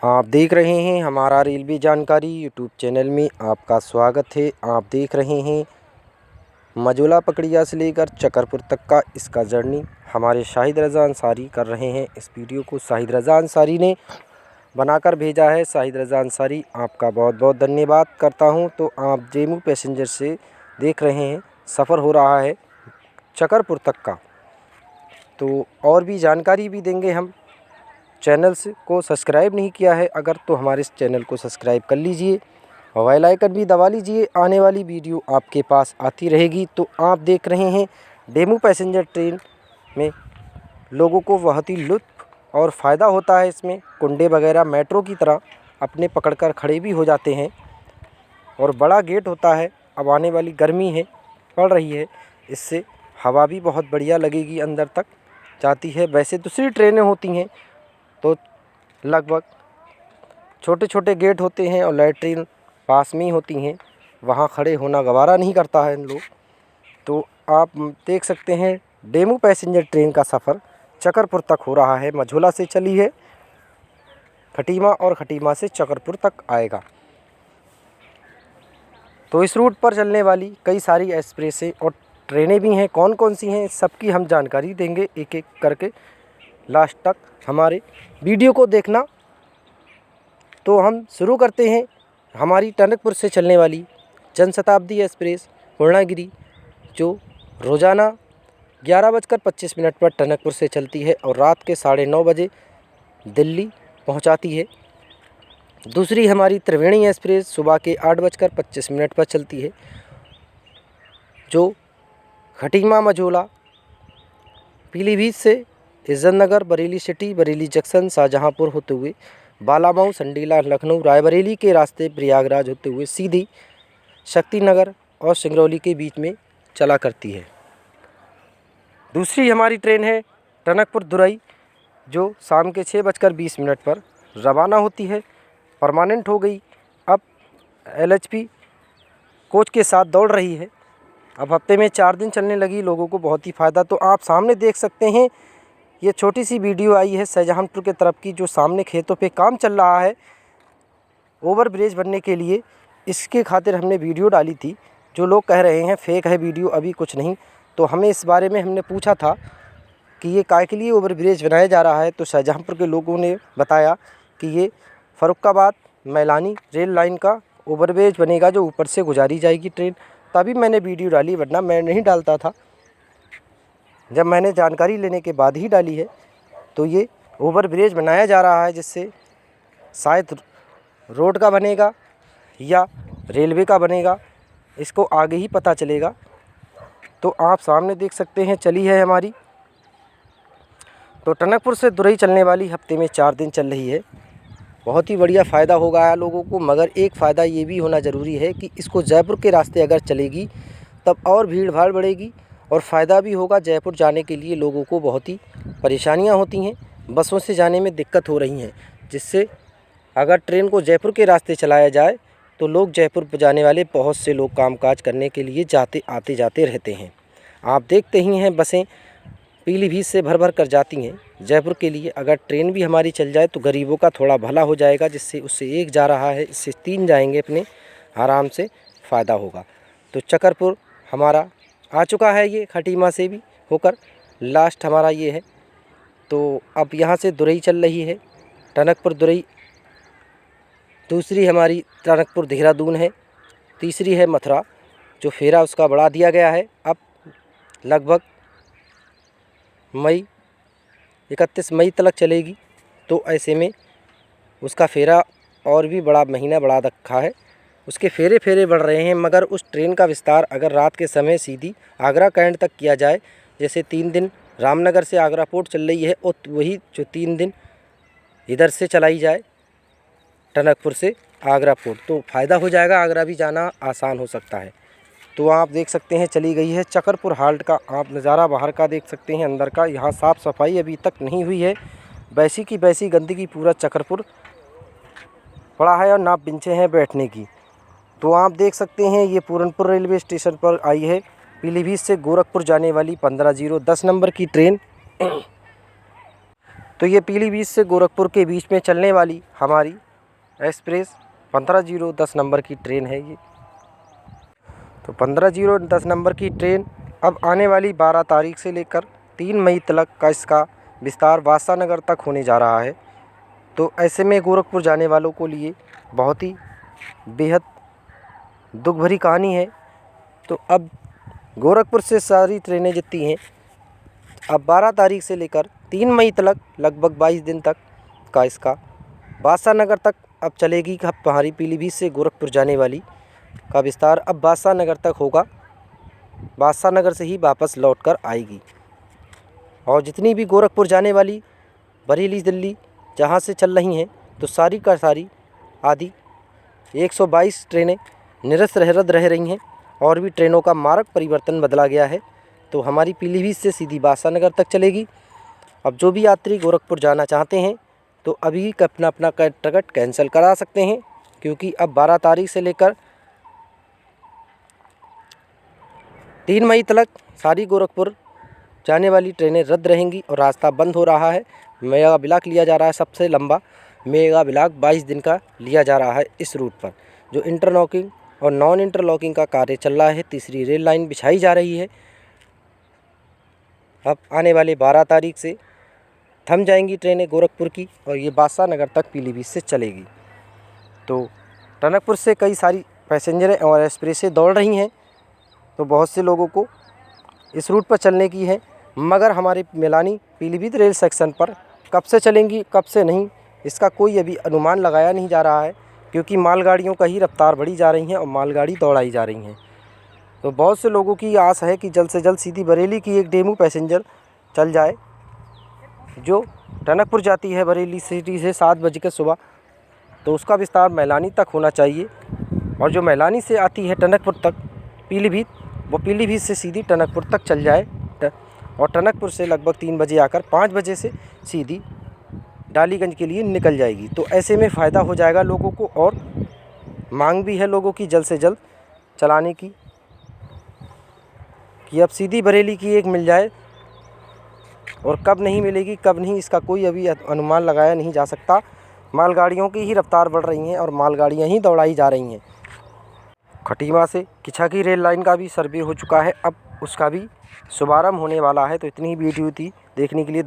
आप देख रहे हैं हमारा रेलवे जानकारी यूट्यूब चैनल में आपका स्वागत है। आप देख रहे हैं मझोला पकड़िया से लेकर चकरपुर तक का इसका जर्नी हमारे शाहिद रज़ा अंसारी कर रहे हैं। इस वीडियो को शाहिद रज़ा अंसारी ने बनाकर भेजा है। शाहिद रज़ा अंसारी, आपका बहुत बहुत धन्यवाद करता हूं। तो आप डेमू पैसेंजर से देख रहे हैं, सफ़र हो रहा है चकरपुर तक का। तो और भी जानकारी भी देंगे हम। चैनल को सब्सक्राइब नहीं किया है अगर, तो हमारे इस चैनल को सब्सक्राइब कर लीजिए, मोबाइल आइकन भी दबा लीजिए। आने वाली वीडियो आपके पास आती रहेगी। तो आप देख रहे हैं डेमू पैसेंजर ट्रेन में लोगों को बहुत ही लुत्फ़ और फ़ायदा होता है। इसमें कुंडे वगैरह मेट्रो की तरह अपने पकड़कर खड़े भी हो जाते हैं और बड़ा गेट होता है। अब आने वाली गर्मी है पड़ रही है, इससे हवा भी बहुत बढ़िया लगेगी, अंदर तक जाती है। वैसे दूसरी ट्रेनें होती हैं तो लगभग छोटे छोटे गेट होते हैं और लैट्रिन पास में ही होती हैं, वहाँ खड़े होना गवारा नहीं करता है इन लोग। तो आप देख सकते हैं डेमू पैसेंजर ट्रेन का सफ़र चकरपुर तक हो रहा है। मझोला से चली है खटीमा और खटीमा से चकरपुर तक आएगा। तो इस रूट पर चलने वाली कई सारी एक्सप्रेसें और ट्रेनें भी हैं। कौन कौन सी हैं सबकी हम जानकारी देंगे एक एक करके। लास्ट तक हमारे वीडियो को देखना। तो हम शुरू करते हैं हमारी टनकपुर से चलने वाली जनशताब्दी एक्सप्रेस पूर्णागिरी, जो रोज़ाना 11:25 पर टनकपुर से चलती है और रात के 9:30 बजे दिल्ली पहुंचाती है। दूसरी हमारी त्रिवेणी एक्सप्रेस सुबह के 8:25 पर चलती है, जो खटीमा मझोला पीलीभीत से इज्जतनगर, बरेली सिटी, बरेली जंक्शन, शाहजहांपुर होते हुए बालामऊ, संडीला, लखनऊ, रायबरेली के रास्ते प्रयागराज होते हुए सीधी शक्तिनगर और सिंगरौली के बीच में चला करती है। दूसरी हमारी ट्रेन है टनकपुर दुरई, जो शाम के 6:20 पर रवाना होती है। परमानेंट हो गई, अब LHP कोच के साथ दौड़ रही है। अब हफ्ते में 4 दिन चलने लगी, लोगों को बहुत ही फ़ायदा। तो आप सामने देख सकते हैं, ये छोटी सी वीडियो आई है शाहजहांपुर के तरफ की, जो सामने खेतों पे काम चल रहा है ओवर ब्रिज बनने के लिए। इसके खातिर हमने वीडियो डाली थी। जो लोग कह रहे हैं फेक है वीडियो, अभी कुछ नहीं, तो हमें इस बारे में हमने पूछा था कि ये काय के लिए ओवर ब्रिज बनाया जा रहा है। तो शाहजहांपुर के लोगों ने बताया कि ये फ़र्रुखाबाद मैलानी रेल लाइन का ओवर ब्रिज बनेगा, जो ऊपर से गुजारी जाएगी ट्रेन। तभी मैंने वीडियो डाली, वरना मैं नहीं डालता था। जब मैंने जानकारी लेने के बाद ही डाली है। तो ये ओवर ब्रिज बनाया जा रहा है, जिससे शायद रोड का बनेगा या रेलवे का बनेगा, इसको आगे ही पता चलेगा। तो आप सामने देख सकते हैं चली है हमारी। तो टनकपुर से दुरई चलने वाली हफ्ते में 4 दिन चल रही है। बहुत ही बढ़िया फ़ायदा होगा लोगों को। मगर एक फ़ायदा ये भी होना ज़रूरी है कि इसको जयपुर के रास्ते अगर चलेगी तब और भीड़ भाड़ बढ़ेगी और फ़ायदा भी होगा। जयपुर जाने के लिए लोगों को बहुत ही परेशानियां होती हैं, बसों से जाने में दिक्कत हो रही हैं, जिससे अगर ट्रेन को जयपुर के रास्ते चलाया जाए तो लोग जयपुर जाने वाले बहुत से लोग कामकाज करने के लिए आते जाते रहते हैं। आप देखते ही हैं बसें पीलीभीत से भर भर कर जाती हैं जयपुर के लिए। अगर ट्रेन भी हमारी चल जाए तो गरीबों का थोड़ा भला हो जाएगा, जिससे उससे एक जा रहा है, इससे 3 जाएंगे, अपने आराम से फ़ायदा होगा। तो चकरपुर हमारा आ चुका है, ये खटीमा से भी होकर लास्ट हमारा ये है। तो अब यहाँ से दुरई चल रही है, टनकपुर दुरई। दूसरी हमारी टनकपुर देहरादून है। तीसरी है मथुरा, जो फेरा उसका बढ़ा दिया गया है, अब लगभग 31 मई तक चलेगी। तो ऐसे में उसका फेरा और भी बड़ा महीना बढ़ा रखा है, उसके फेरे बढ़ रहे हैं। मगर उस ट्रेन का विस्तार अगर रात के समय सीधी आगरा कैंट तक किया जाए, जैसे 3 दिन रामनगर से आगरा पोर्ट चल रही है, और वही जो 3 दिन इधर से चलाई जाए टनकपुर से आगरा पोर्ट, तो फ़ायदा हो जाएगा, आगरा भी जाना आसान हो सकता है। तो आप देख सकते हैं चली गई है चकरपुर हाल्ट का आप नज़ारा बाहर का देख सकते हैं। अंदर का यहाँ साफ़ सफाई अभी तक नहीं हुई है, वैसी की वैसी गंदगी पूरा चकरपुर पड़ा है और ना बेंचें हैं बैठने की। तो आप देख सकते हैं ये पूरनपुर रेलवे स्टेशन पर आई है पीलीभीत से गोरखपुर जाने वाली 15:10 नंबर की ट्रेन। तो ये पीलीभीत से गोरखपुर के बीच में चलने वाली हमारी एक्सप्रेस 15-0-10 नंबर की ट्रेन है ये। तो 15-0-10 नंबर की ट्रेन अब आने वाली 12 तारीख से लेकर 3 मई तक का इसका विस्तार बादशाहनगर तक होने जा रहा है। तो ऐसे में गोरखपुर जाने वालों को लिए बहुत ही बेहद दुख भरी कहानी है। तो अब गोरखपुर से सारी ट्रेनें जितनी हैं अब 12 तारीख से लेकर 3 मई तक लगभग 22 दिन तक का इसका बादशाहनगर तक अब चलेगी। हमारी पीलीभीत से गोरखपुर जाने वाली का विस्तार अब बादशाहनगर तक होगा। बादशाहनगर से ही वापस लौट कर आएगी। और जितनी भी गोरखपुर जाने वाली बरेली दिल्ली जहाँ से चल रही हैं तो सारी का सारी आदि 122 ट्रेनें निरस्त रद्द रह रही हैं और भी ट्रेनों का मार्ग परिवर्तन बदला गया है। तो हमारी पीलीभीत से सीधी बादशाहनगर तक चलेगी। अब जो भी यात्री गोरखपुर जाना चाहते हैं तो अभी अपना अपना टिकट कैंसिल करा सकते हैं, क्योंकि अब 12 तारीख से लेकर 3 मई तक सारी गोरखपुर जाने वाली ट्रेनें रद्द रहेंगी और रास्ता बंद हो रहा है। मेगा ब्लॉक लिया जा रहा है, सबसे लंबा मेगा ब्लॉक 22 दिन का लिया जा रहा है इस रूट पर। जो इंटरलॉकिंग और नॉन इंटरलॉकिंग का कार्य चल रहा है, तीसरी रेल लाइन बिछाई जा रही है। अब आने वाले 12 तारीख से थम जाएंगी ट्रेनें गोरखपुर की और ये बादशाहनगर तक पीलीभीत से चलेगी। तो टनकपुर से कई सारी पैसेंजरें और एक्सप्रेसें दौड़ रही हैं, तो बहुत से लोगों को इस रूट पर चलने की है। मगर हमारे मैलानी पीलीभीत रेल सेक्शन पर कब से चलेंगी कब से नहीं, इसका कोई अभी अनुमान लगाया नहीं जा रहा है, क्योंकि मालगाड़ियों का ही रफ्तार बढ़ी जा रही है और मालगाड़ी दौड़ाई जा रही हैं। तो बहुत से लोगों की आस है कि जल्द से जल्द सीधी बरेली की एक डेमू पैसेंजर चल जाए, जो टनकपुर जाती है बरेली सिटी से 7 बजे के सुबह। तो उसका विस्तार मैलानी तक होना चाहिए। और जो मैलानी से आती है टनकपुर तक पीलीभीत, वो पीलीभीत से सीधी टनकपुर तक चल जाए और टनकपुर से लगभग 3 बजे आकर 5 बजे से सीधी डालीगंज के लिए निकल जाएगी। तो ऐसे में फ़ायदा हो जाएगा लोगों को और मांग भी है लोगों की जल्द से जल्द चलाने की, कि अब सीधी बरेली की एक मिल जाए। और कब नहीं मिलेगी कब नहीं, इसका कोई अभी अनुमान लगाया नहीं जा सकता। मालगाड़ियों की ही रफ्तार बढ़ रही हैं और मालगाड़ियाँ ही दौड़ाई जा रही हैं। खटीमा से किच्छा की रेल लाइन का भी सर्वे हो चुका है, अब उसका भी शुभारंभ होने वाला है। तो इतनी ही वीडियो थी देखने के लिए।